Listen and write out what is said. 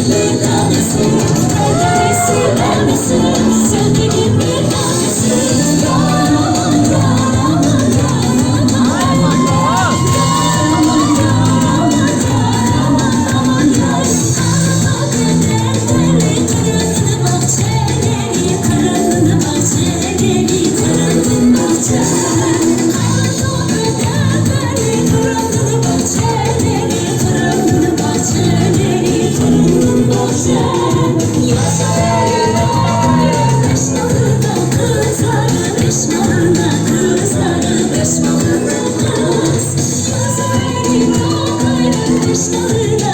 bir tanesi, vesile misin? Sevdiğim bir tanesi. Kahraman, kahraman, kahraman, kahraman, kahraman, kahraman, kahraman, aman yar. Kırmızı bahçeleri, kırmızı bahçeleri, kırmızı bahçeleri. Kızlarına